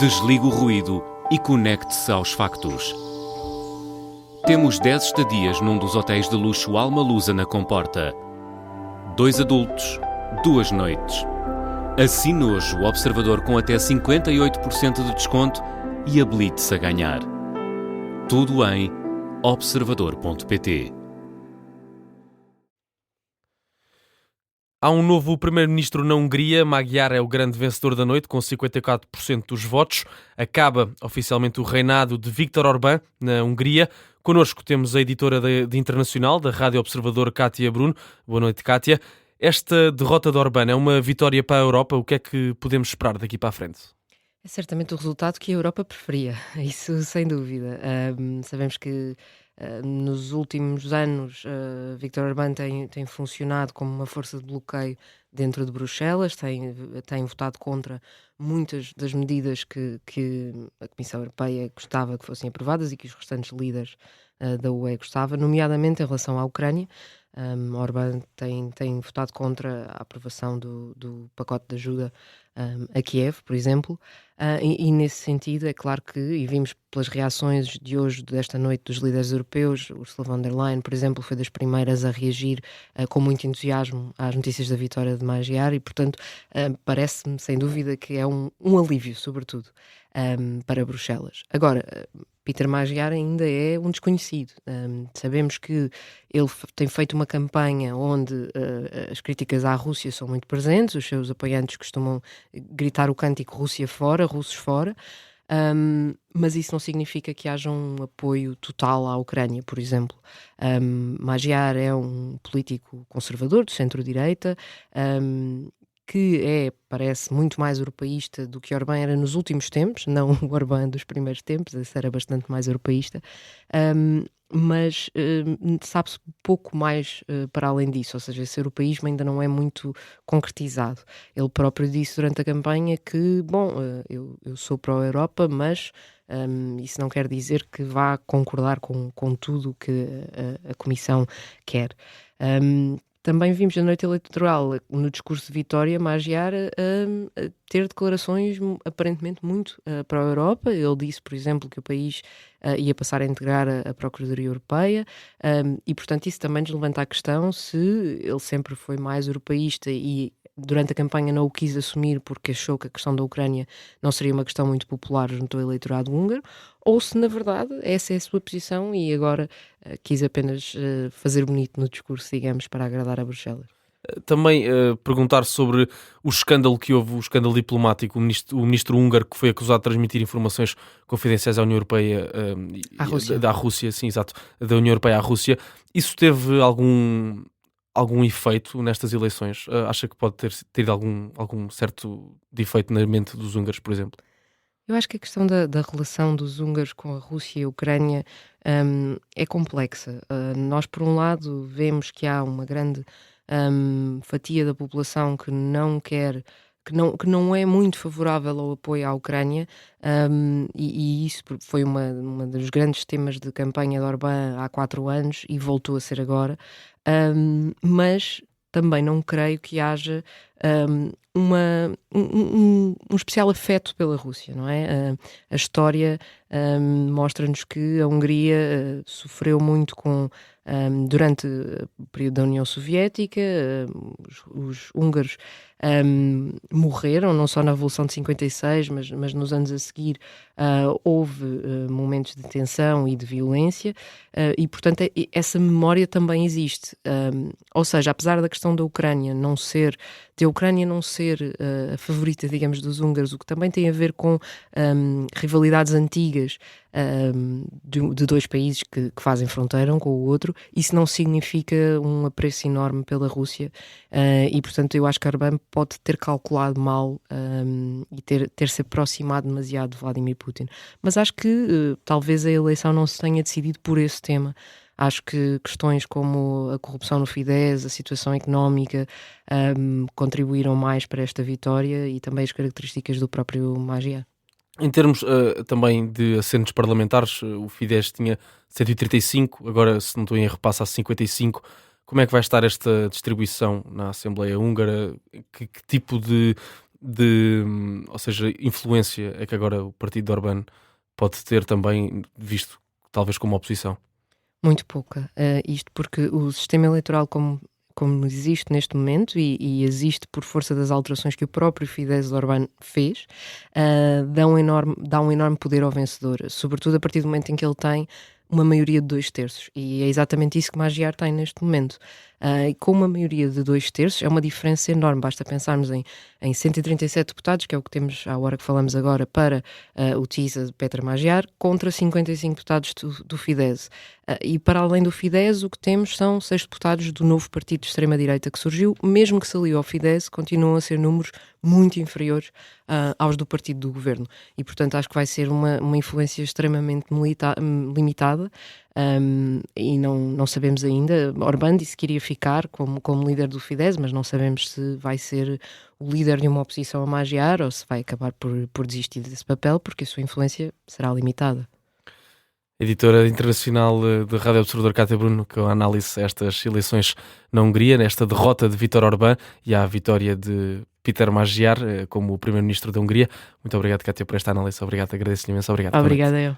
Desligue o ruído e conecte-se aos factos. Temos 10 estadias num dos hotéis de luxo Alma Lusa na Comporta. 2 adultos, 2 noites. Assine hoje o Observador com até 58% de desconto e habilite-se a ganhar. Tudo em observador.pt. Há um novo primeiro-ministro na Hungria. Magyar é o grande vencedor da noite, com 54% dos votos. Acaba oficialmente o reinado de Viktor Orbán na Hungria. Connosco temos a editora de Internacional, da Rádio Observador, Kátia Bruno. Boa noite, Kátia. Esta derrota de Orbán é uma vitória para a Europa. O que é que podemos esperar daqui para a frente? É certamente o resultado que a Europa preferia, isso sem dúvida. Sabemos que nos últimos anos Viktor Orbán tem funcionado como uma força de bloqueio dentro de Bruxelas, tem votado contra muitas das medidas que a Comissão Europeia gostava que fossem aprovadas e que os restantes líderes da UE gostavam, nomeadamente em relação à Ucrânia. Orbán tem votado contra a aprovação do pacote de ajuda a Kiev, por exemplo, e nesse sentido é claro que, e vimos pelas reações de hoje, desta noite, dos líderes europeus, Ursula von der Leyen, por exemplo, foi das primeiras a reagir com muito entusiasmo às notícias da vitória de Magyar e, portanto, parece-me sem dúvida que é um alívio, sobretudo, para Bruxelas. Agora, Peter Magyar ainda é um desconhecido. Sabemos que ele tem feito uma campanha onde as críticas à Rússia são muito presentes, os seus apoiantes costumam gritar o cântico Rússia fora, russos fora, mas isso não significa que haja um apoio total à Ucrânia, por exemplo. Magyar é um político conservador, de centro-direita, que parece muito mais europeísta do que Orbán era nos últimos tempos, não o Orbán dos primeiros tempos, esse era bastante mais europeísta, mas sabe-se pouco mais para além disso, ou seja, esse europeísmo ainda não é muito concretizado. Ele próprio disse durante a campanha que, eu sou pró-Europa, mas isso não quer dizer que vá concordar com tudo o que a Comissão quer. Também vimos na noite eleitoral, no discurso de vitória, Magyar a ter declarações aparentemente muito para a Europa. Ele disse, por exemplo, que o país ia passar a integrar a Procuradoria Europeia e, portanto, isso também nos levanta a questão se ele sempre foi mais europeísta e durante a campanha não o quis assumir porque achou que a questão da Ucrânia não seria uma questão muito popular junto ao eleitorado húngaro, ou se na verdade essa é a sua posição e agora quis apenas fazer bonito no discurso, digamos, para agradar a Bruxelas. Também perguntar sobre o escândalo que houve, o escândalo diplomático, o ministro húngaro que foi acusado de transmitir informações confidenciais à União Europeia, da Rússia, sim, exato, da União Europeia à Rússia. Isso teve algum efeito nestas eleições? Acha que pode ter tido algum certo defeito na mente dos húngaros, por exemplo? Eu acho que a questão da relação dos húngaros com a Rússia e a Ucrânia é complexa. Nós, por um lado, vemos que há uma grande fatia da população que não quer, que não é muito favorável ao apoio à Ucrânia, e isso foi uma dos grandes temas de campanha de Orbán há 4 anos e voltou a ser agora, mas também não creio que haja um especial afeto pela Rússia, não é? A história mostra-nos que a Hungria sofreu muito durante o período da União Soviética, os húngaros morreram, não só na Revolução de 56, mas nos anos a seguir houve momentos de tensão e de violência, e portanto essa memória também existe. Ou seja, apesar da questão da Ucrânia não ser a favorita, digamos, dos húngaros, o que também tem a ver com rivalidades antigas de dois países que fazem fronteira um com o outro, isso não significa um apreço enorme pela Rússia, e portanto eu acho que Orbán pode ter calculado mal e ter-se aproximado demasiado de Vladimir Putin. Mas acho que talvez a eleição não se tenha decidido por esse tema. Acho que questões como a corrupção no Fidesz, a situação económica, contribuíram mais para esta vitória e também as características do próprio Magyar. Em termos também de assentos parlamentares, o Fidesz tinha 135, agora, se não estou em erro, passa a 55. Como é que vai estar esta distribuição na Assembleia Húngara? Que tipo de ou seja, influência é que agora o partido de Orbán pode ter também, visto talvez como oposição? Muito pouca. Isto porque o sistema eleitoral como existe neste momento e existe por força das alterações que o próprio Fidesz de Orbán fez, dá um enorme poder ao vencedor, sobretudo a partir do momento em que ele tem uma maioria de 2/3, e é exatamente isso que Magyar tem neste momento. E com uma maioria de 2/3 é uma diferença enorme, basta pensarmos em 137 deputados, que é o que temos à hora que falamos agora, para o TISA de Petra Magyar, contra 55 deputados do Fidesz. E para além do Fidesz, o que temos são 6 deputados do novo partido de extrema-direita que surgiu, mesmo que se aliou ao Fidesz, continuam a ser números muito inferiores aos do partido do governo. E, portanto, acho que vai ser uma influência extremamente limitada. E não sabemos ainda. Orbán disse que iria ficar como líder do Fidesz, mas não sabemos se vai ser o líder de uma oposição a Magyar ou se vai acabar por desistir desse papel, porque a sua influência será limitada. Editora internacional de Rádio Observador, Cátia Bruno, com a análise a estas eleições na Hungria, nesta derrota de Viktor Orbán e à vitória de Péter Magyar como primeiro-ministro da Hungria. Muito obrigado, Cátia, por esta análise. Obrigado, agradeço-lhe imenso. Obrigado. Obrigada eu.